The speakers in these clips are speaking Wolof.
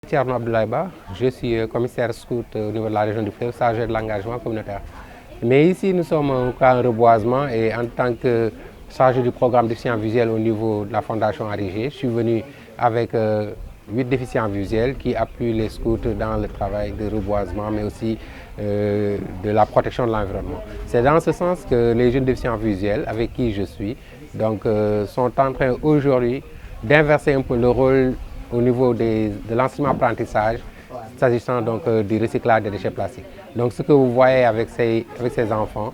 Thierno Abdoulaye Ba, je suis commissaire scout au niveau de la région du Fleuve, chargé de l'engagement communautaire. Mais ici, nous sommes au camp reboisement et en tant que chargé du programme déficients visuels au niveau de la Fondation Arigé, je suis venu avec 8 déficients visuels qui appuient les scouts dans le travail de reboisement, mais aussi de la protection de l'environnement. C'est dans ce sens que les jeunes déficients visuels avec qui je suis sont en train aujourd'hui d'inverser un peu le rôle au niveau de l'enseignement-apprentissage, s'agissant donc du recyclage des déchets plastiques. Donc ce que vous voyez avec ces enfants,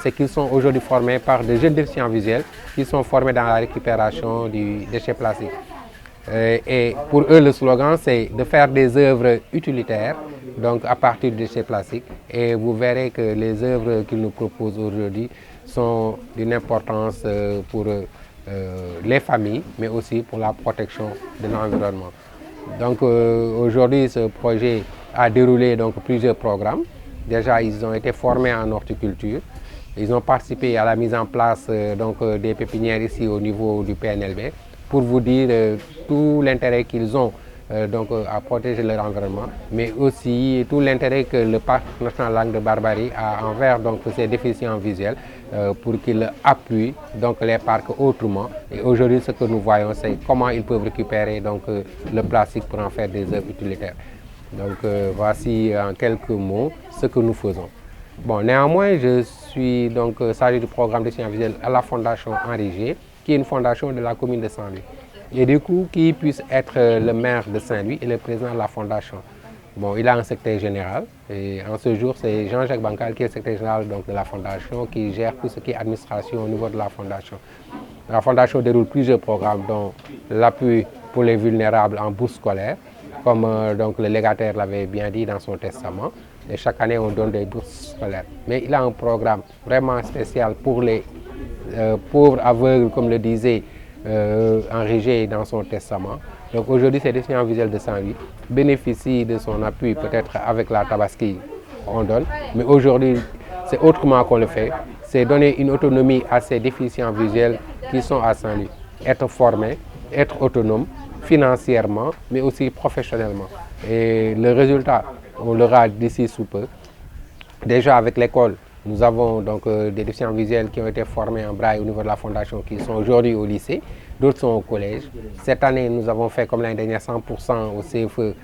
c'est qu'ils sont aujourd'hui formés par des jeunes déficients visuels qui sont formés dans la récupération du déchet plastique. Et pour eux, le slogan, c'est de faire des œuvres utilitaires donc à partir du déchet plastique. Et vous verrez que les œuvres qu'ils nous proposent aujourd'hui sont d'une importance pour les familles, mais aussi pour la protection de l'environnement. Donc aujourd'hui, ce projet a déroulé donc, plusieurs programmes. Déjà, ils ont été formés en horticulture. Ils ont participé à la mise en place des pépinières ici au niveau du PNLB pour vous dire tout l'intérêt qu'ils ont à protéger leur environnement, mais aussi tout l'intérêt que le Parc national Langue de Barbarie a envers ces déficients visuels pour qu'ils appuient les parcs autrement. Et aujourd'hui, ce que nous voyons, c'est comment ils peuvent récupérer le plastique pour en faire des œuvres utilitaires. Donc voici en quelques mots ce que nous faisons. Bon, néanmoins, je suis chargé du programme déficients visuels à la Fondation Arigé, qui est une fondation de la commune de Saint-Louis. Et du coup, qui puisse être le maire de Saint-Louis et le président de la fondation. Bon, il a un secrétaire général et en ce jour, c'est Jean-Jacques Bancal qui est le secrétaire général de la fondation, qui gère tout ce qui est administration au niveau de la fondation. La fondation déroule plusieurs programmes, dont l'appui pour les vulnérables en bourse scolaire, comme le légataire l'avait bien dit dans son testament. Et chaque année, on donne des bourses scolaires. Mais il a un programme vraiment spécial pour les pauvres aveugles, comme le disait Henri dans son testament. Donc aujourd'hui, ces déficients visuels de Saint-Louis bénéficient de son appui, peut-être avec la tabaski qu'on donne. Mais aujourd'hui, c'est autrement qu'on le fait. C'est donner une autonomie à ces déficients visuels qui sont à Saint-Louis. Être formés, être autonomes financièrement, mais aussi professionnellement. Et le résultat, on l'aura d'ici sous peu. Déjà avec l'école, nous avons des déficients visuels qui ont été formés en braille au niveau de la fondation qui sont aujourd'hui au lycée, d'autres sont au collège. Cette année, nous avons fait comme l'année dernière 100% au CFE,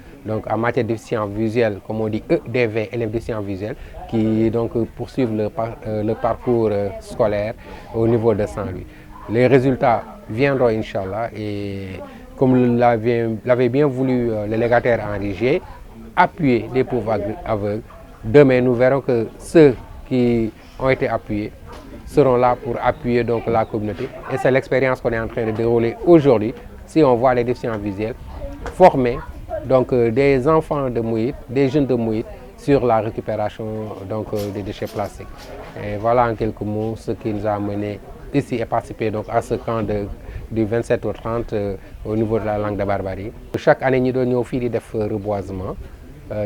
en matière de déficients visuels, comme on dit EDV, élèves déficients visuels, qui poursuivent le parcours scolaire au niveau de Saint-Louis. Les résultats viendront, Inch'Allah, et comme l'avait bien voulu le légataire Henri, appuyer des pauvres aveugles. Demain, nous verrons que ceux qui ont été appuyés seront là pour appuyer la communauté. Et c'est l'expérience qu'on est en train de dérouler aujourd'hui. Si on voit les déficients visuels former des enfants de Mouyit, des jeunes de Mouyit sur la récupération des déchets plastiques. Et voilà en quelques mots ce qui nous a amené ici et participer à ce camp du 27 au 30 au niveau de la Langue de Barbarie. Chaque année, nous donnons des reboisement.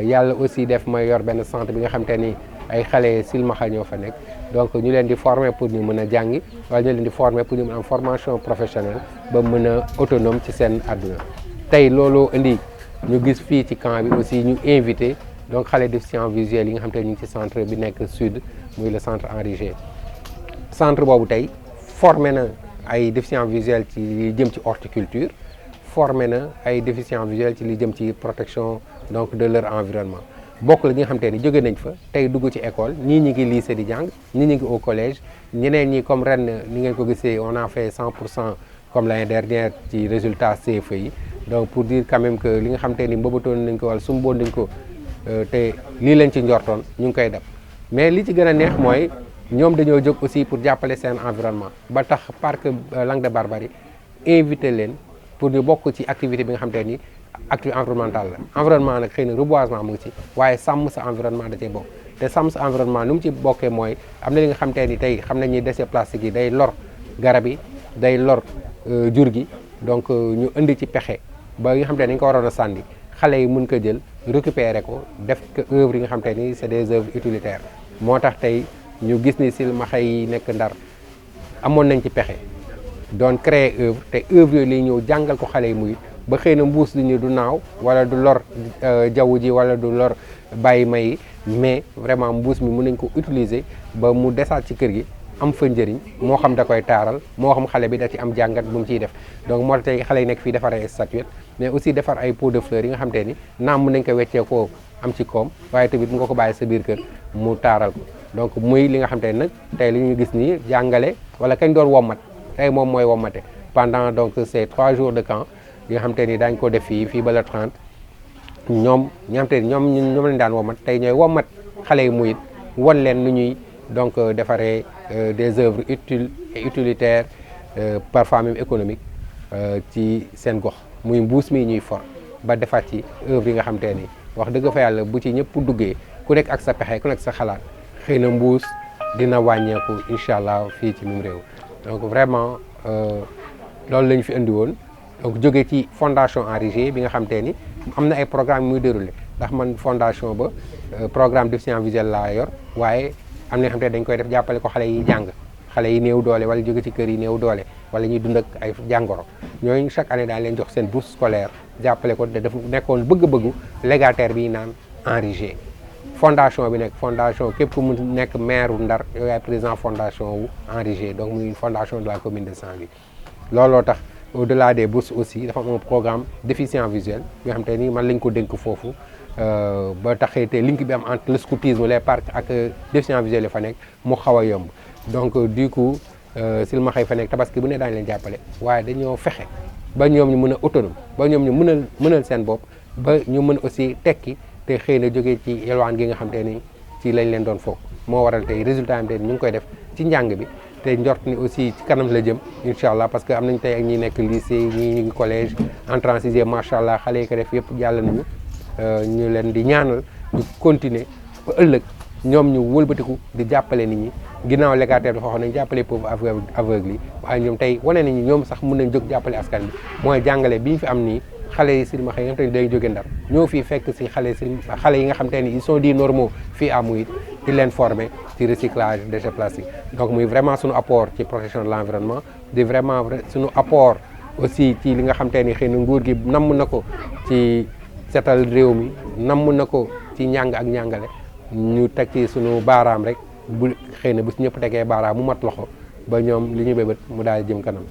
Il y a aussi des centre bi nga xamante ni ay xale silmaxa ñoo fa nekk donc ñu leen di former pour ñu mën a jàngi wala ñu leen di former pour ñu mën am formation professionnelle ba mën a autonome ci seen àdduna. Tey loolu indi ñu gis fii ci camp bi aussi ñu invité xale déficients visuels yi nga xamante ni ñu ngi ci centre bi nekk sud muy le centre Henri. Centre boobu tey formé na ay déficients visuels ci li jëm ci horticulture, formé na ay déficients visuels ci li jëm ci protection de leur environnement. Bokk la ñi nga xamante ni jóge nañ fa tey dugg ci école ñii ñi ngi lycée di jàng ñii ñi ngi au collège ñeneen ñi comme ren ni ngeen ko gisee on a fait 100% comme l'année dernière ci résultat CFE yi. Donc pour dire quand même que li nga xamante ni mbëbatoon nañ ko wala sumboon nañ ko te lii lañ ci njortoon ñu ngi koy def. Mais li ci gën a neex mooy ñoom dañoo jóg aussi pour jàppale seen environnement ba tax parc Langue de Barbarie invité leen pour ñu bokk ci activité bi nga xamante ni activité environnementale la. Environnement nag xëy na reboisement mu ngi ci waaye sàmm sa environnement da cee bokk te sàmm sa environnement nu mu ci bokkee mooy am na li nga xamante ni tey xam nañ ni déchets plastiques yi day lor garab yi day lor jur gi donc ñu indi ci pexe ba nga xamante ni dañ ko waroon a sànni xale yi mën ko jël récupérer ko def ko œuvre yi nga xamante ni c'est des œuvres utilitaires. Moo tax tey ñu gis ni silmaxa yi nekk Ndar amoon nañ ci pexe doon créer œuvre te œuvre yooyu lay ñëw jàngal ko xale yi muy ba xëy na mbuus li ñu du naaw wala du lor jaww ji wala du lor bàyyi may mais vraiment mbuus mi mën nañ ko utiliser ba mu desaat ci kër gi am fa njëriñ moo xam da koy taaral moo xam xale bi da ci am jàngat bu mu ciy def donc moo tax tey xale yi nekk fii defar ay statuette mais aussi defar ay pots de fleurs yi nga xam te ni naam mën nañ ko weccee koo am ci koom waaye tamit mu nga ko bàyyi sa biir kër mu taaral ko donc muy li nga xam te ni nag tey li ñu gis nii jàngale wala kañ doon wommat tey moom mooy wommate pendant donc ces 3 jours de camp yi nga xam te ni daañu ko def fii ba le 30 ñoom ñi nga xam te ni ñoom lañ daan wommat tey ñooy wommat xale yi muy won leen nu ñuy donc defaree des œuvres utiles et utilitaires parfois même économiques ci seen gox muy mbuus mi ñuy for ba defaat ci œuvre yi nga xam te ni wax dëgg fa yàlla bu ci ñëpp duggee ku nekk ak sa pexe ku nekk sa xalaat xëy na mbuus dina wàññeeku incha allah fii ci mim réew donc vraiment loolu la ñu fi indi woon donc jóge ci fondation Henri G bi nga xam te ni am na ay programme muy déroulé ndax man fondation ba programme déficient visuel laa yor waaye am na nga xam te dañ koy def jàppale ko xale yi jàng xale yi néew doole wala jóge ci kër yi néew doole wala ñuy dund ak ay jàngoro ñooñu chaque année daal leen jox seen bourse scolaire jàppale ko daf nekkoon bëgg-bëggu légataire bi naan Henri G fondation bi nekk fondation képp ku mu nekk maire Ndar yow yaay président fondation wu Henri G donc muy une fondation de la commune de Saint-Louis looloo tax au-delà des bourses aussi dafa am un programme déficient visuel bi nga xam te ni man lañ ko dénk foofu ba taxee te link bi am entre le scoutisme les parcs ak déficient visuel yi fa nekk mu xaw a yomb donc du coup silmaxa yi fa nekk tabaski bu ne daañu leen jàppale waaye dañoo fexe ba ñoom ñu mën a autonome ba ñoom ñu mënal seen bopp ba ñu mën aussi tekki te xëy na jógee ci yelwaan gi nga xam te ni ci lañ leen doon foog moo waral tey résultat am te ñu ngi koy def ci njàng bi te njort ni aussi ci kanam la jëm incha allah parce que am nañ tey ak ñi nekk lycée ñi ñu ngi collège entrée en sixième macha allah xale yi ko def yëpp jàll nañu ñu leen di ñaanal ñu continuer ba ëllëg ñoom ñu wëlbatiku di jàppale nit ñi ginnaaw légataire dafa wax nañ jàppale pauvre aveugle yi waaye ñoom tey wane nañu ñoom sax mën nañ jóg jàppale askan bi mooy jàngale bi ñu fi am nii xale yi silmaxa yi nga xam te ni day jóge Ndar ñoo fii fekk si xale yi nga xam te ni ils sont dits normaux fii à Mouride di leen former ci recyclage déchets plastiques donc muy vraiment suñu apport ci protection de l'environnement di vraiment suñu apport aussi ci li nga xam te ni xëy na nguur gi namm na ko ci setal réew mi namm na ko ci njàng ak njàngale ñu teg ci suñu baaraam rek bu xëy na bu si ñëpp tegee baaraam mu mat loxo ba ñoom li ñu bébét mu daal jëm kanam